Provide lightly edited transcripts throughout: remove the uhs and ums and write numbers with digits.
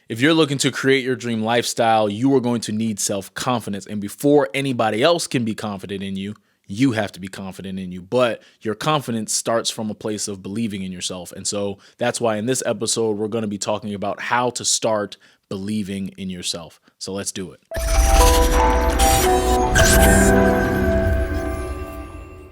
If you're looking to create your dream lifestyle, you are going to need self-confidence. And before anybody else can be confident in you, you have to be confident in you. But your confidence starts from a place of believing in yourself. And so that's why in this episode, we're going to be talking about how to start believing in yourself. So let's do it.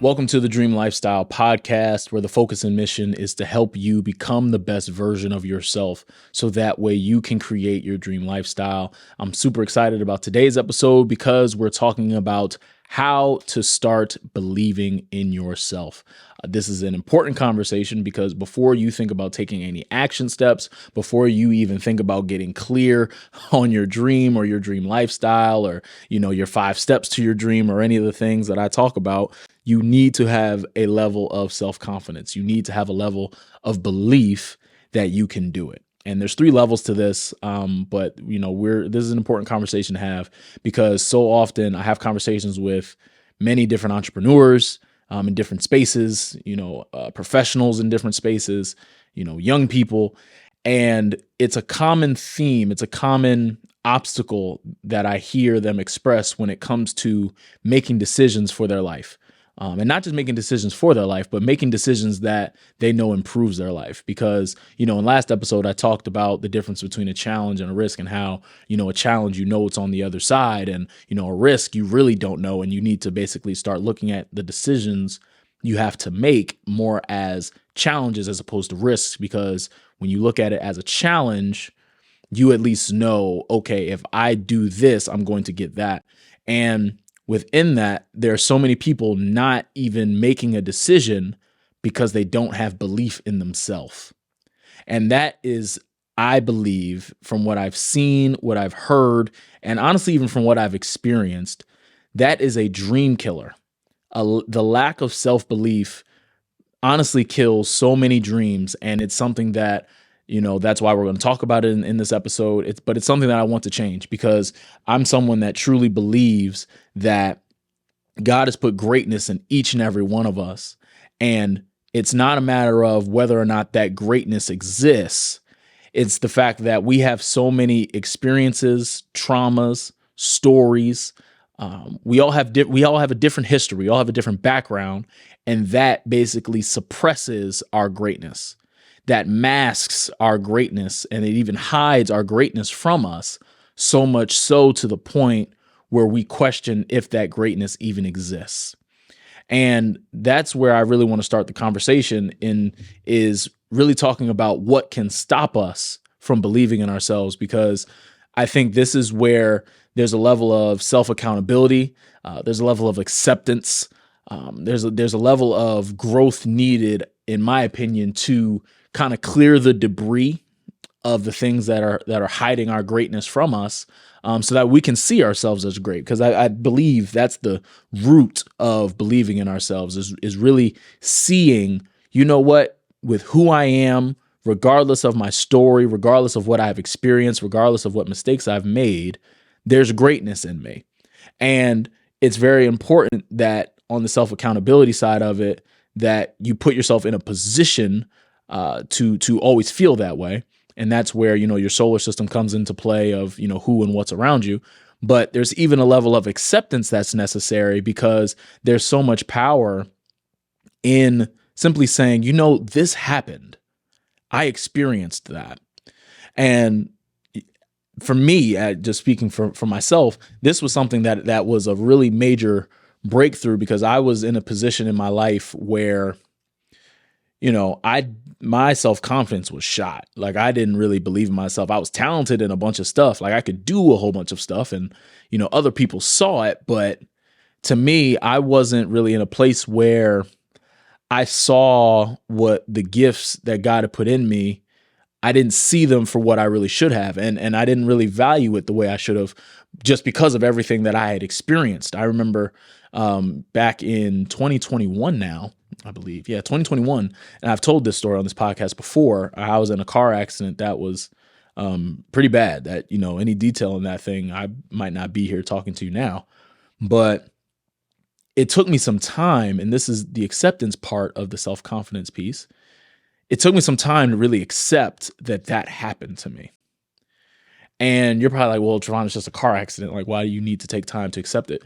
Welcome to the Dream Lifestyle Podcast, where the focus and mission is to help you become the best version of yourself so that way you can create your dream lifestyle. I'm super excited about today's episode because we're talking about how to start believing in yourself. This is an important conversation because before you think about taking any action steps, before you even think about getting clear on your dream or your dream lifestyle or, your 5 steps to your dream or any of the things that I talk about, you need to have a level of self-confidence. You need to have a level of belief that you can do it. And there's 3 levels to this, but this is an important conversation to have because so often I have conversations with many different entrepreneurs in different spaces, professionals in different spaces, young people, and it's a common theme. It's a common obstacle that I hear them express when it comes to making decisions for their life. And not just making decisions for their life, but making decisions that they know improves their life. Because, in last episode, I talked about the difference between a challenge and a risk and how, a challenge, it's on the other side, and, a risk you really don't know. And you need to basically start looking at the decisions you have to make more as challenges as opposed to risks. Because when you look at it as a challenge, you at least know, okay, if I do this, I'm going to get that. And within that, there are so many people not even making a decision because they don't have belief in themselves. And that is, I believe, from what I've seen, what I've heard, and honestly, even from what I've experienced, that is a dream killer. The lack of self-belief honestly kills so many dreams. And it's something that that's why we're going to talk about it in this episode. But it's something that I want to change because I'm someone that truly believes that God has put greatness in each and every one of us. And it's not a matter of whether or not that greatness exists. It's the fact that we have so many experiences, traumas, stories. We all have a different history. We all have a different background. And that basically suppresses our greatness. That masks our greatness, and it even hides our greatness from us, so much so to the point where we question if that greatness even exists. And that's where I really want to start the conversation is really talking about what can stop us from believing in ourselves, because I think this is where there's a level of self-accountability, there's a level of acceptance, there's a level of growth needed, in my opinion, to kind of clear the debris of the things that are hiding our greatness from us, so that we can see ourselves as great. Because I believe that's the root of believing in ourselves is really seeing, with who I am, regardless of my story, regardless of what I've experienced, regardless of what mistakes I've made, there's greatness in me. And it's very important that on the self-accountability side of it, that you put yourself in a position to always feel that way. And that's where, your solar system comes into play of, who and what's around you. But there's even a level of acceptance that's necessary because there's so much power in simply saying, this happened. I experienced that. And for me, just speaking for myself, this was something that was a really major breakthrough because I was in a position in my life where my self-confidence was shot. Like, I didn't really believe in myself. I was talented in a bunch of stuff. Like, I could do a whole bunch of stuff and, other people saw it. But to me, I wasn't really in a place where I saw what the gifts that God had put in me. I didn't see them for what I really should have. And I didn't really value it the way I should have just because of everything that I had experienced. I remember back in 2021 now, I believe. Yeah, 2021. And I've told this story on this podcast before. I was in a car accident that was pretty bad. That, any detail in that thing, I might not be here talking to you now. But it took me some time, and this is the acceptance part of the self-confidence piece. It took me some time to really accept that happened to me. And you're probably like, well, Trevon, it's just a car accident. Like, why do you need to take time to accept it?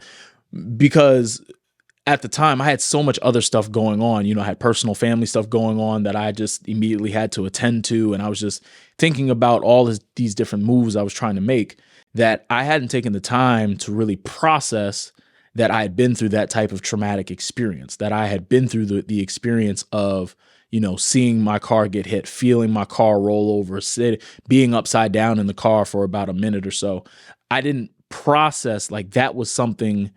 Because at the time I had so much other stuff going on. I had personal family stuff going on that I just immediately had to attend to. And I was just thinking about all these different moves I was trying to make, that I hadn't taken the time to really process that I had been through that type of traumatic experience, that I had been through the experience of, seeing my car get hit, feeling my car roll over, being upside down in the car for about a minute or so. I didn't process like that was something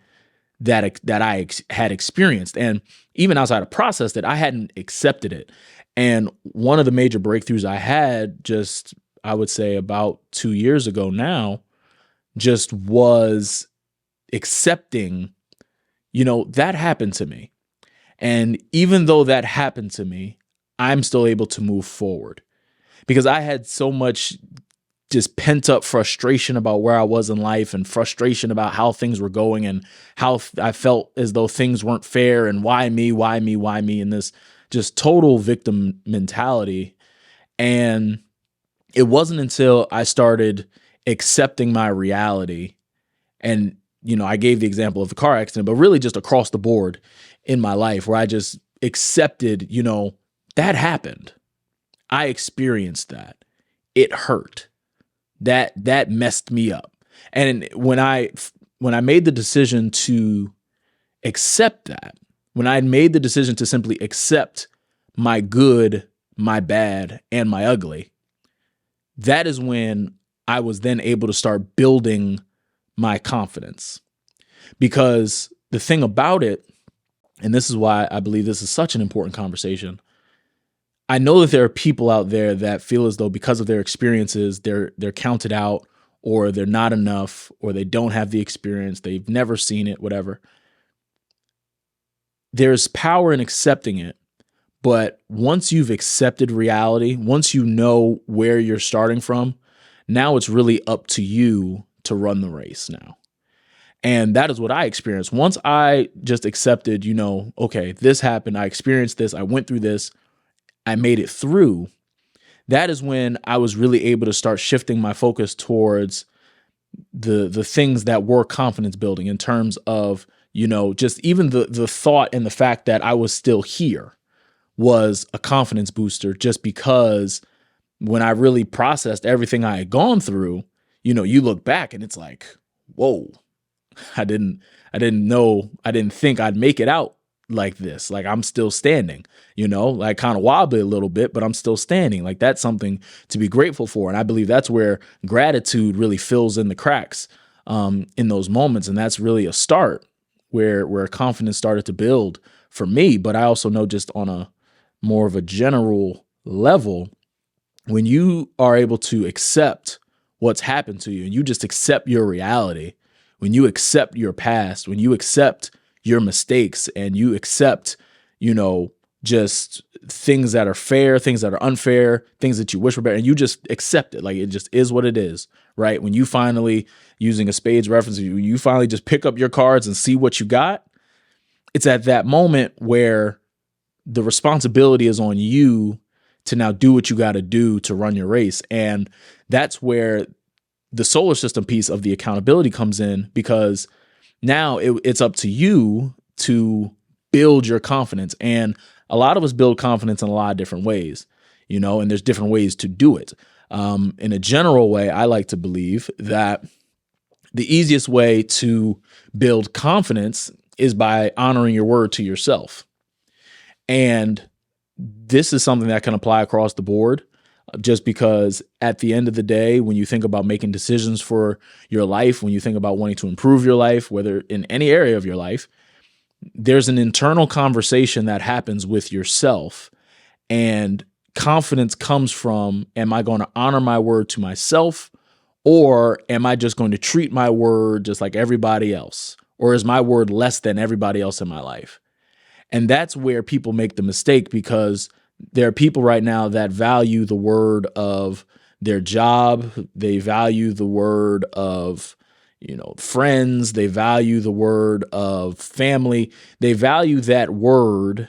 that I had experienced. And even outside of process that, I hadn't accepted it. And one of the major breakthroughs I had just, I would say about 2 years ago now, just was accepting, that happened to me. And even though that happened to me, I'm still able to move forward, because I had so much just pent up frustration about where I was in life, and frustration about how things were going, and how I felt as though things weren't fair, and why me, and this just total victim mentality. And it wasn't until I started accepting my reality, and I gave the example of the car accident, but really just across the board in my life, where I just accepted, that happened. I experienced that. It hurt. That messed me up. And when I made the decision to accept that, when I made the decision to simply accept my good, my bad, and my ugly, that is when I was then able to start building my confidence. Because the thing about it, and this is why I believe this is such an important conversation, I know that there are people out there that feel as though because of their experiences, they're counted out, or they're not enough, or they don't have the experience, they've never seen it, whatever. There's power in accepting it. But once you've accepted reality, once you know where you're starting from, now it's really up to you to run the race now. And that is what I experienced. Once I just accepted, okay, this happened, I experienced this, I went through this, I made it through, that is when I was really able to start shifting my focus towards the things that were confidence building, in terms of, just even the thought and the fact that I was still here was a confidence booster, just because when I really processed everything I had gone through, you look back and it's like, whoa, I didn't think I'd make it out like this. Like, I'm still standing, like kind of wobbly a little bit, but I'm still standing. Like, that's something to be grateful for. And I believe that's where gratitude really fills in the cracks in those moments. And that's really a start where confidence started to build for me. But I also know, just on a more of a general level, when you are able to accept what's happened to you, and you just accept your reality, when you accept your past, when you accept your mistakes, and you accept, just things that are fair, things that are unfair, things that you wish were better, and you just accept it. Like, it just is what it is, right? When you finally, using a spades reference, you finally just pick up your cards and see what you got, it's at that moment where the responsibility is on you to now do what you got to do to run your race. And that's where the solar system piece of the accountability comes in, because now it's up to you to build your confidence. And a lot of us build confidence in a lot of different ways, and there's different ways to do it. In a general way, I like to believe that the easiest way to build confidence is by honoring your word to yourself. And this is something that can apply across the board, just because at the end of the day, when you think about making decisions for your life, when you think about wanting to improve your life, whether in any area of your life, there's an internal conversation that happens with yourself. And confidence comes from, am I going to honor my word to myself, or am I just going to treat my word just like everybody else? Or is my word less than everybody else in my life? And that's where people make the mistake, because there are people right now that value the word of their job. They value the word of, friends. They value the word of family. They value that word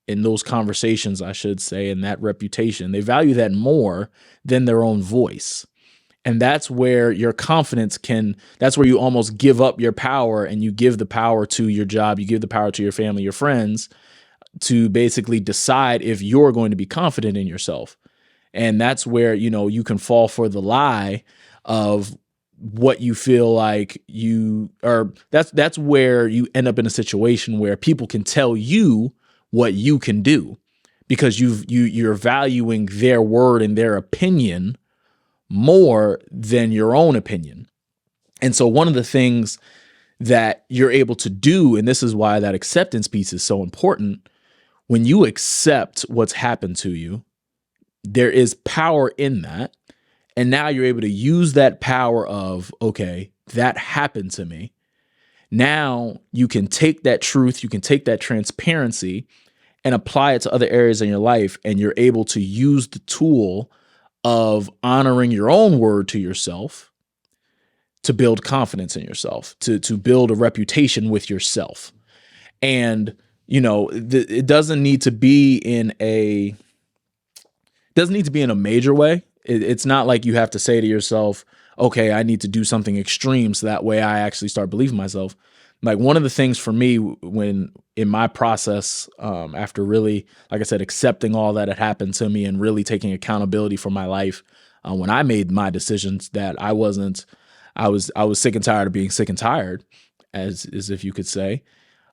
in those conversations, I should say, and that reputation. They value that more than their own voice. And that's where your confidence that's where you almost give up your power and you give the power to your job, you give the power to your family, your friends to basically decide if you're going to be confident in yourself. And that's where, you can fall for the lie of what you feel like you are. That's where you end up in a situation where people can tell you what you can do because you're valuing their word and their opinion more than your own opinion. And so one of the things that you're able to do, and this is why that acceptance piece is so important, when you accept what's happened to you, there is power in that. And now you're able to use that power of, okay, that happened to me. Now you can take that truth, you can take that transparency and apply it to other areas in your life. And you're able to use the tool of honoring your own word to yourself to build confidence in yourself, to build a reputation with yourself. And, it doesn't need to be in a major way. It's not like you have to say to yourself, okay, I need to do something extreme so that way I actually start believing myself. Like one of the things for me when in my process, after really, like I said, accepting all that had happened to me and really taking accountability for my life, when I made my decisions that I was sick and tired of being sick and tired, as if you could say,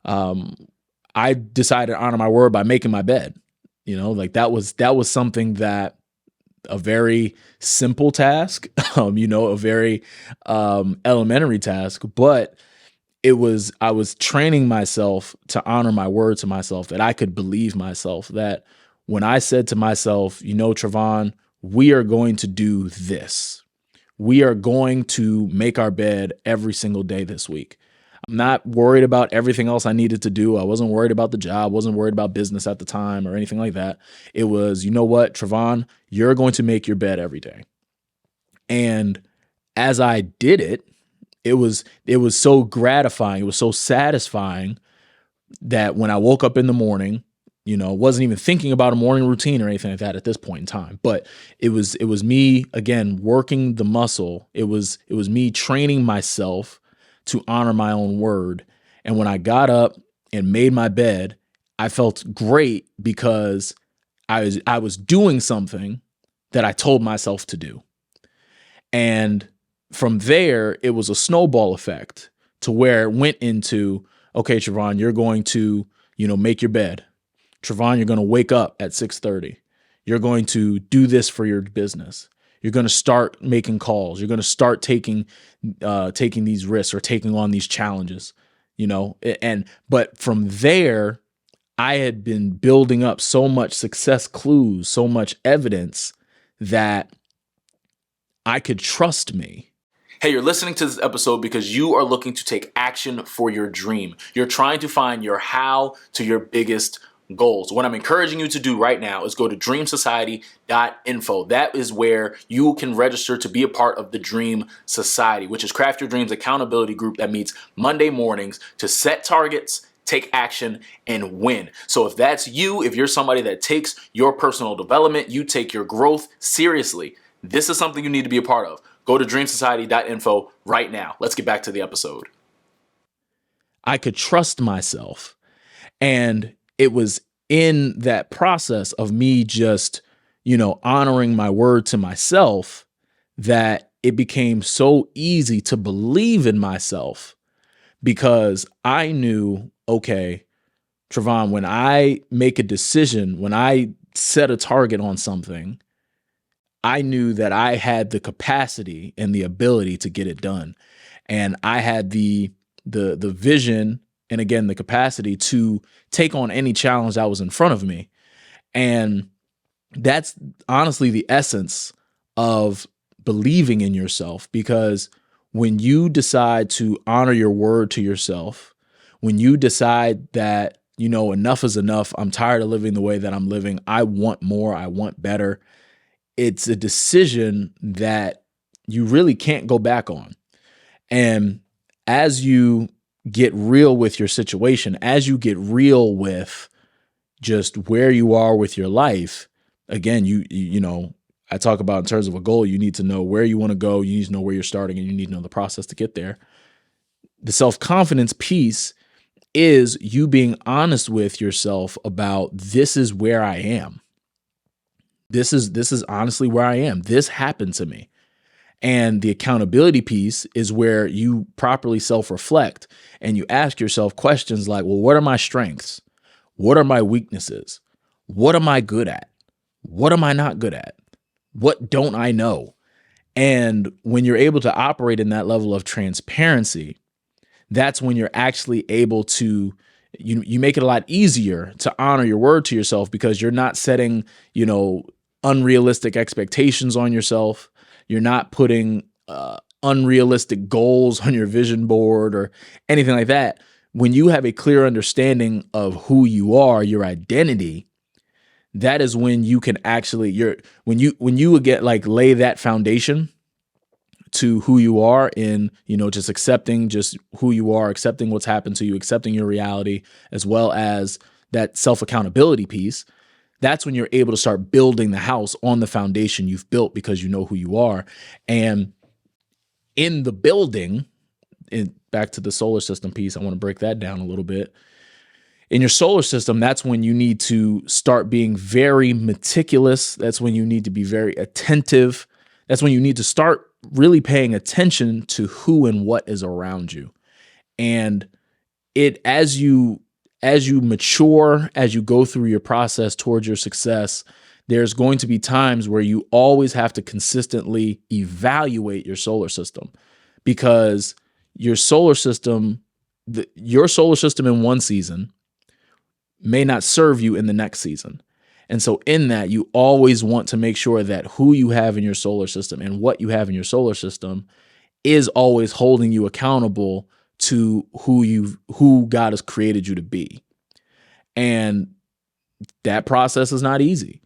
I decided to honor my word by making my bed. Like that was something that a very simple task, a very elementary task, but I was training myself to honor my word to myself, that I could believe myself, that when I said to myself, Trevon, we are going to do this. We are going to make our bed every single day this week. I'm not worried about everything else I needed to do. I wasn't worried about the job, wasn't worried about business at the time or anything like that. It was, you know what, Trevon, you're going to make your bed every day. And as I did it, it was so gratifying. It was so satisfying that when I woke up in the morning, wasn't even thinking about a morning routine or anything like that at this point in time. But it was me, again, working the muscle. It was me training myself to honor my own word. And when I got up and made my bed, I felt great because I was doing something that I told myself to do. And from there, it was a snowball effect to where it went into, okay, Trevon, you're going to, make your bed. Trevon, you're going to wake up at 6:30. You're going to do this for your business. You're going to start making calls. You're going to start taking these risks or taking on these challenges, but from there, I had been building up so much success clues, so much evidence that I could trust me. Hey, you're listening to this episode because you are looking to take action for your dream. You're trying to find your how to your biggest goals. What I'm encouraging you to do right now is go to dreamsociety.info. That is where you can register to be a part of the Dream Society, which is Craft Your Dreams accountability group that meets Monday mornings to set targets, take action, and win. So if that's you, if you're somebody that takes your personal development, you take your growth seriously, this is something you need to be a part of. Go to dreamsociety.info right now. Let's get back to the episode. I could trust myself. And it was in that process of me just, honoring my word to myself that it became so easy to believe in myself because I knew, okay, Trevon, when I make a decision, when I set a target on something, I knew that I had the capacity and the ability to get it done. And I had the vision and, again, the capacity to take on any challenge that was in front of me. And that's honestly the essence of believing in yourself, because when you decide to honor your word to yourself, when you decide that, enough is enough, I'm tired of living the way that I'm living, I want more, I want better, it's a decision that you really can't go back on. And as you get real with your situation, as you get real with just where you are with your life, again, I talk about in terms of a goal, you need to know where you want to go, you need to know where you're starting, and you need to know the process to get there. The self-confidence piece is you being honest with yourself about, this is where I am. This is honestly where I am. This happened to me. And the accountability piece is where you properly self-reflect and you ask yourself questions like, well, what are my strengths? What are my weaknesses? What am I good at? What am I not good at? What don't I know? And when you're able to operate in that level of transparency, that's when you're actually able to, you make it a lot easier to honor your word to yourself, because you're not setting, unrealistic expectations on yourself. You're not putting unrealistic goals on your vision board or anything like that. When you have a clear understanding of who you are, your identity, that is when you can actually, when you get lay that foundation to who you are in, just accepting just who you are, accepting what's happened to you, accepting your reality, as well as that self-accountability piece. That's when you're able to start building the house on the foundation you've built, because you know who you are. And in the building, back to the solar system piece, I want to break that down a little bit. In your solar system, that's when you need to start being very meticulous. That's when you need to be very attentive. That's when you need to start really paying attention to who and what is around you. And as you mature, as you go through your process towards your success, there's going to be times where you always have to consistently evaluate your solar system, because your solar system in one season may not serve you in the next season. And so in that, you always want to make sure that who you have in your solar system and what you have in your solar system is always holding you accountable to who God has created you to be. And that process is not easy.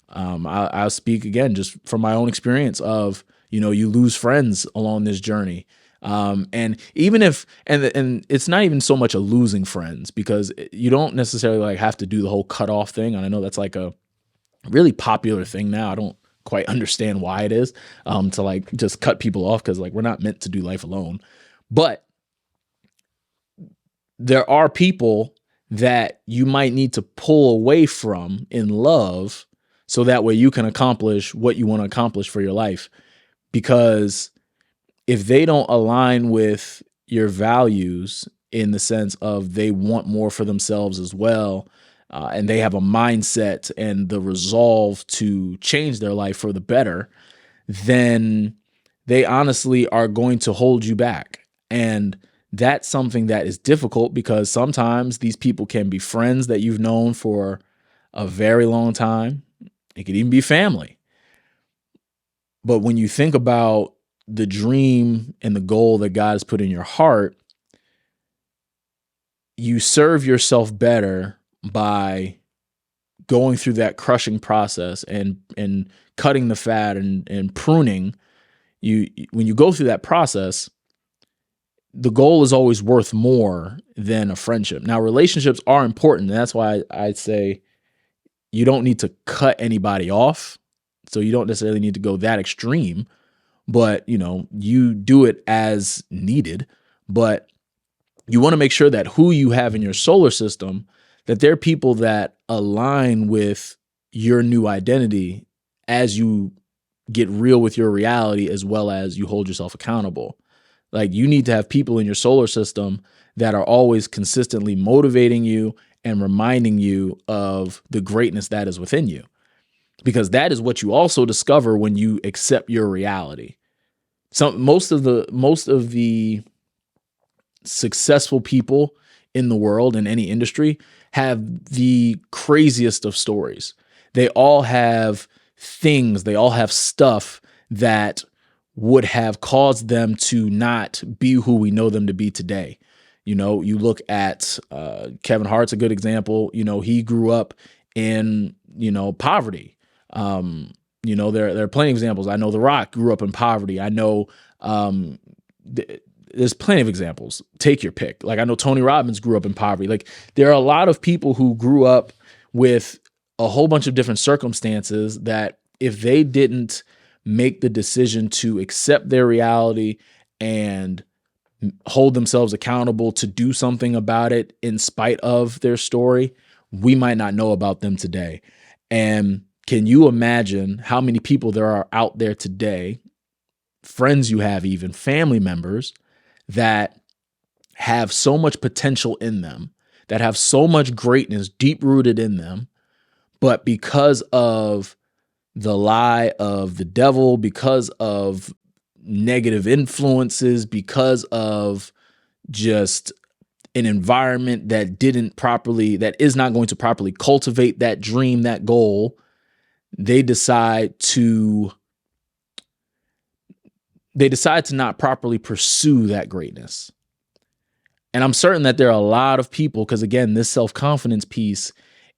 I'll speak again just from my own experience of, you lose friends along this journey. And even if, and it's not even so much a losing friends, because you don't necessarily have to do the whole cutoff thing. And I know that's a really popular thing now. I don't quite understand why it is, to just cut people off, because we're not meant to do life alone. But there are people that you might need to pull away from in love, so that way you can accomplish what you want to accomplish for your life. Because if they don't align with your values, in the sense of they want more for themselves as well, and they have a mindset and the resolve to change their life for the better, then they honestly are going to hold you back. And that's something that is difficult, because sometimes these people can be friends that you've known for a very long time. It could even be family. But when you think about the dream and the goal that God has put in your heart, you serve yourself better by going through that crushing process and cutting the fat and pruning. When you go through that process, the goal is always worth more than a friendship. Now, relationships are important, and that's why I'd say you don't need to cut anybody off. So you don't necessarily need to go that extreme, but you do it as needed. But you want to make sure that who you have in your solar system, that they're people that align with your new identity as you get real with your reality, as well as you hold yourself accountable. You need to have people in your solar system that are always consistently motivating you and reminding you of the greatness that is within you, because that is what you also discover when you accept your reality. Most of the successful people in the world, in any industry, have the craziest of stories. They all have things, they all have stuff that would have caused them to not be who we know them to be today. You look at Kevin Hart's a good example. He grew up in, poverty. There are plenty of examples. I know The Rock grew up in poverty. I know there's plenty of examples. Take your pick. I know Tony Robbins grew up in poverty. There are a lot of people who grew up with a whole bunch of different circumstances that if they didn't make the decision to accept their reality and hold themselves accountable to do something about it in spite of their story, we might not know about them today. And can you imagine how many people there are out there today, friends you have, even family members, that have so much potential in them, that have so much greatness deep rooted in them, but because of the lie of the devil, because of negative influences, because of just an environment that is not going to properly cultivate that dream, that goal, they decide to not properly pursue that greatness. And I'm certain that there are a lot of people, because again, this self-confidence piece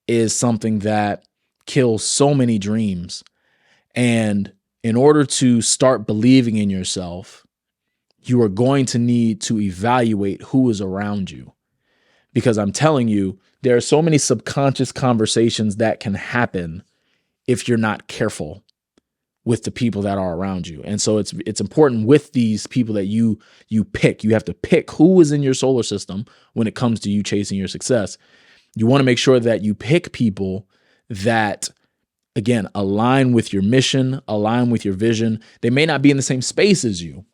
is something that kills so many dreams. And in order to start believing in yourself, you are going to need to evaluate who is around you. Because I'm telling you, there are so many subconscious conversations that can happen if you're not careful with the people that are around you. And so it's important with these people that you pick. You have to pick who is in your solar system when it comes to you chasing your success. You want to make sure that you pick people that, again, align with your mission, align with your vision. They may not be in the same space as you,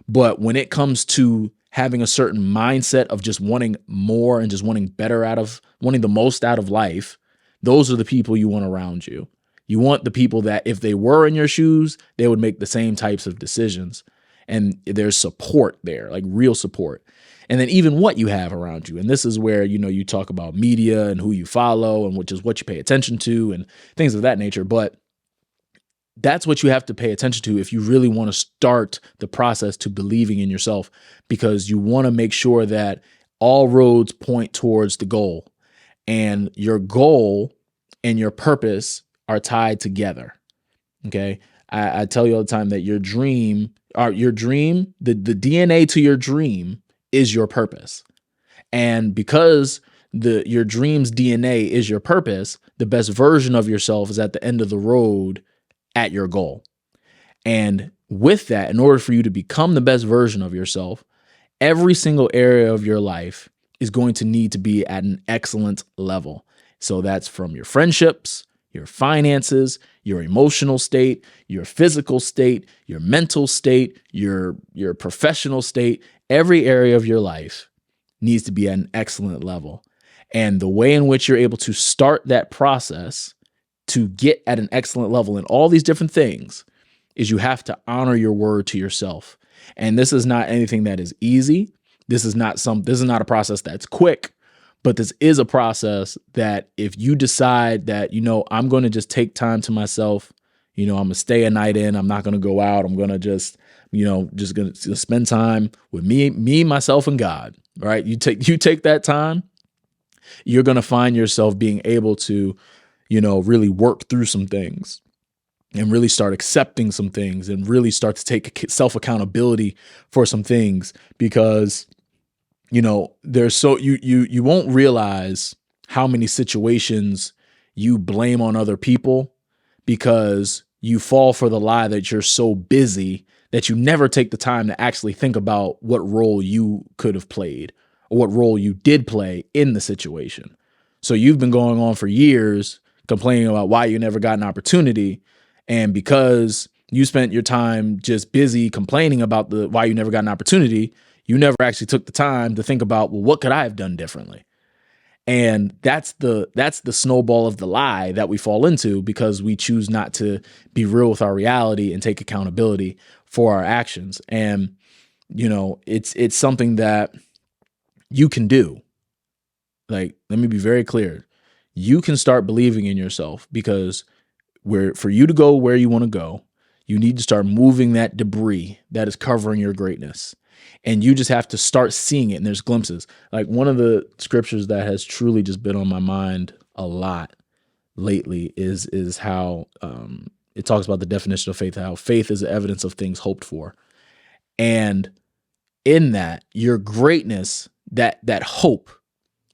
but when it comes to having a certain mindset of just wanting more and just wanting the most out of life, those are the people you want around you. You want the people that if they were in your shoes, they would make the same types of decisions. And there's support there, like real support. And then even what you have around you. And this is where, you talk about media and who you follow and which is what you pay attention to and things of that nature. But that's what you have to pay attention to if you really want to start the process to believing in yourself, because you want to make sure that all roads point towards the goal, and your goal and your purpose are tied together. Okay. I tell you all the time that the DNA to your dream is your purpose. And because your dream's DNA is your purpose, the best version of yourself is at the end of the road at your goal. And with that, in order for you to become the best version of yourself, every single area of your life is going to need to be at an excellent level. So that's from your friendships, your finances, your emotional state, your physical state, your mental state, your professional state. Every area of your life needs to be at an excellent level. And the way in which you're able to start that process to get at an excellent level in all these different things is you have to honor your word to yourself. And this is not anything that is easy. This is not a process that's quick. But this is a process that if you decide that, I'm going to just take time to myself, I'm going to stay a night in, I'm not going to go out, I'm going to just going to spend time with me, myself, and God, right? You take that time, you're going to find yourself being able to, really work through some things and really start accepting some things and really start to take self-accountability for some things, because there's you won't realize how many situations you blame on other people because you fall for the lie that you're so busy that you never take the time to actually think about what role you could have played or what role you did play in the situation. So you've been going on for years complaining about why you never got an opportunity. And because you spent your time just busy complaining about why you never got an opportunity, you never actually took the time to think about, well, what could I have done differently? And that's the snowball of the lie that we fall into because we choose not to be real with our reality and take accountability for our actions. And, it's something that you can do. Like, let me be very clear. You can start believing in yourself, because for you to go where you want to go, you need to start moving that debris that is covering your greatness. And you just have to start seeing it. And there's glimpses. Like, one of the scriptures that has truly just been on my mind a lot lately is how it talks about the definition of faith, how faith is the evidence of things hoped for. And in that, your greatness, that hope,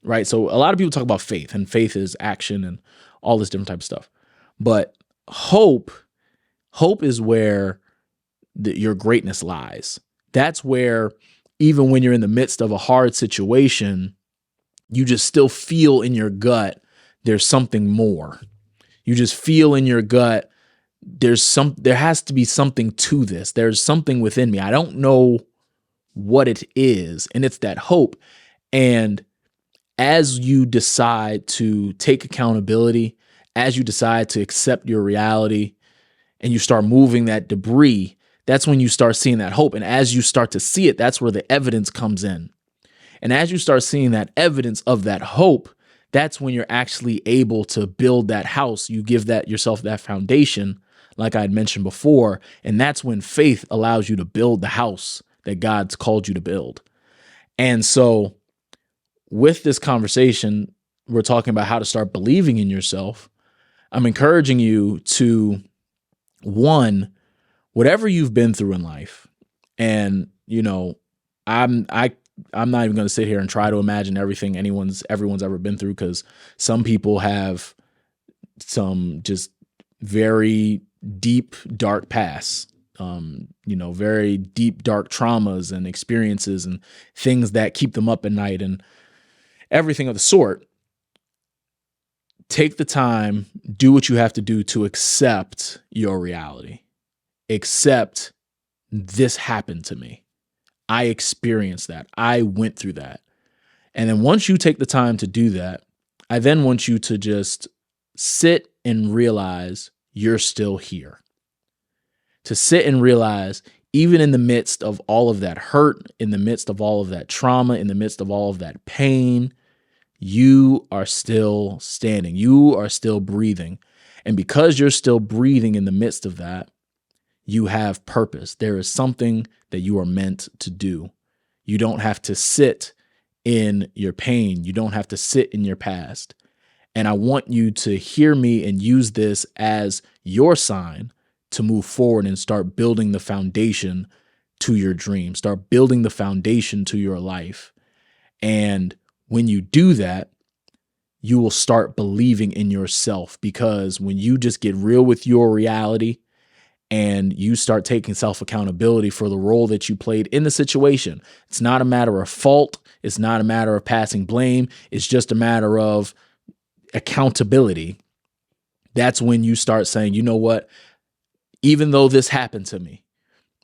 right? So a lot of people talk about faith, and faith is action and all this different type of stuff. But hope Hope is where your greatness lies. That's where, even when you're in the midst of a hard situation, you just still feel in your gut there's something more. You just feel in your gut there has to be something to this. There's something within me. I don't know what it is, and it's that hope. And as you decide to take accountability, as you decide to accept your reality, and you start moving that debris, that's when you start seeing that hope. And as you start to see it, that's where the evidence comes in. And as you start seeing that evidence of that hope, that's when you're actually able to build that house. You give that yourself that foundation, like I had mentioned before. And that's when faith allows you to build the house that God's called you to build. And so with this conversation, we're talking about how to start believing in yourself. I'm encouraging you to, one, whatever you've been through in life, and I'm not even going to sit here and try to imagine everything everyone's ever been through, because some people have some just very deep, dark pasts, very deep, dark traumas and experiences and things that keep them up at night and everything of the sort. Take the time, do what you have to do to accept your reality. Accept, this happened to me. I experienced that. I went through that. And then once you take the time to do that, I then want you to just sit and realize you're still here. To sit and realize, even in the midst of all of that hurt, in the midst of all of that trauma, in the midst of all of that pain, you are still standing. You are still breathing. And because you're still breathing in the midst of that, you have purpose. There is something that you are meant to do. You don't have to sit in your pain. You don't have to sit in your past. And I want you to hear me and use this as your sign to move forward and start building the foundation to your dream. Start building the foundation to your life. And when you do that, you will start believing in yourself, because when you just get real with your reality and you start taking self-accountability for the role that you played in the situation, it's not a matter of fault. It's not a matter of passing blame. It's just a matter of accountability. That's when you start saying, you know what? Even though this happened to me,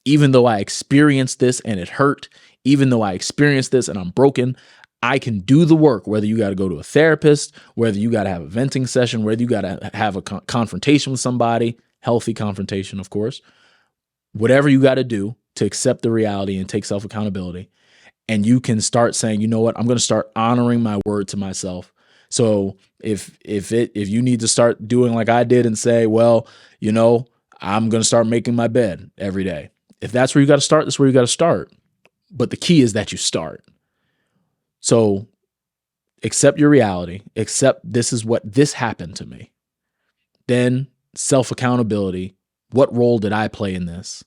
even though I experienced this and it hurt, even though I experienced this and I'm broken, I can do the work, whether you got to go to a therapist, whether you got to have a venting session, whether you got to have a confrontation with somebody, healthy confrontation, of course, whatever you got to do to accept the reality and take self-accountability. And you can start saying, you know what, I'm going to start honoring my word to myself. So if you need to start doing like I did and say, well, I'm going to start making my bed every day. If that's where you got to start, that's where you got to start. But the key is that you start. So accept your reality, accept this happened to me. Then self-accountability. What role did I play in this?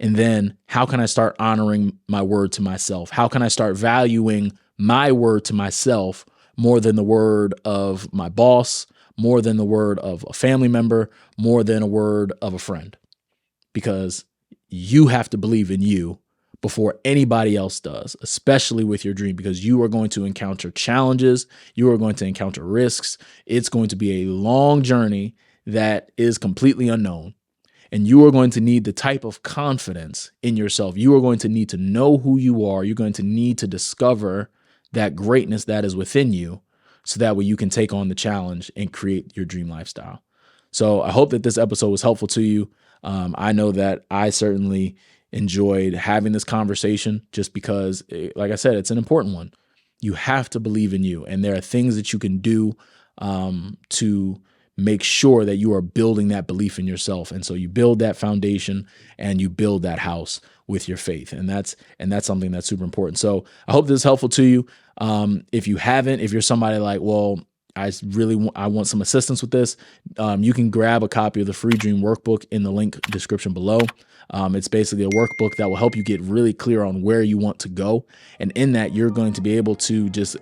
And then how can I start honoring my word to myself? How can I start valuing my word to myself more than the word of my boss, more than the word of a family member, more than a word of a friend? Because you have to believe in you before anybody else does, especially with your dream, because you are going to encounter challenges. You are going to encounter risks. It's going to be a long journey that is completely unknown. And you are going to need the type of confidence in yourself. You are going to need to know who you are. You're going to need to discover that greatness that is within you, so that way you can take on the challenge and create your dream lifestyle. So I hope that this episode was helpful to you. I know that I certainly enjoyed having this conversation, just because, like I said, it's an important one. You have to believe in you, and there are things that you can do to make sure that you are building that belief in yourself. And so you build that foundation and you build that house with your faith. And that's something that's super important. So I hope this is helpful to you. If you haven't, if you're somebody like, well, I want some assistance with this, you can grab a copy of the free dream workbook in the link description below. It's basically a workbook that will help you get really clear on where you want to go. And in that, you're going to be able to just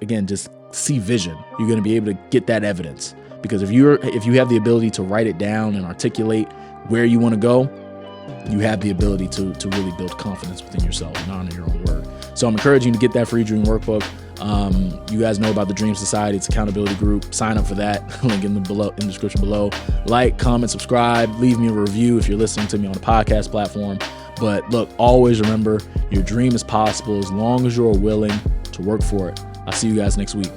see vision. You're going to be able to get that evidence, because if you have the ability to write it down and articulate where you want to go, you have the ability to really build confidence within yourself and honor your own word. So I'm encouraging you to get that free dream workbook. You guys know about the Dream Society. It's an accountability group. Sign up for that. Link in the description below. Like, comment, subscribe, leave me a review if you're listening to me on a podcast platform. But look, always remember, your dream is possible as long as you're willing to work for it. I'll see you guys next week.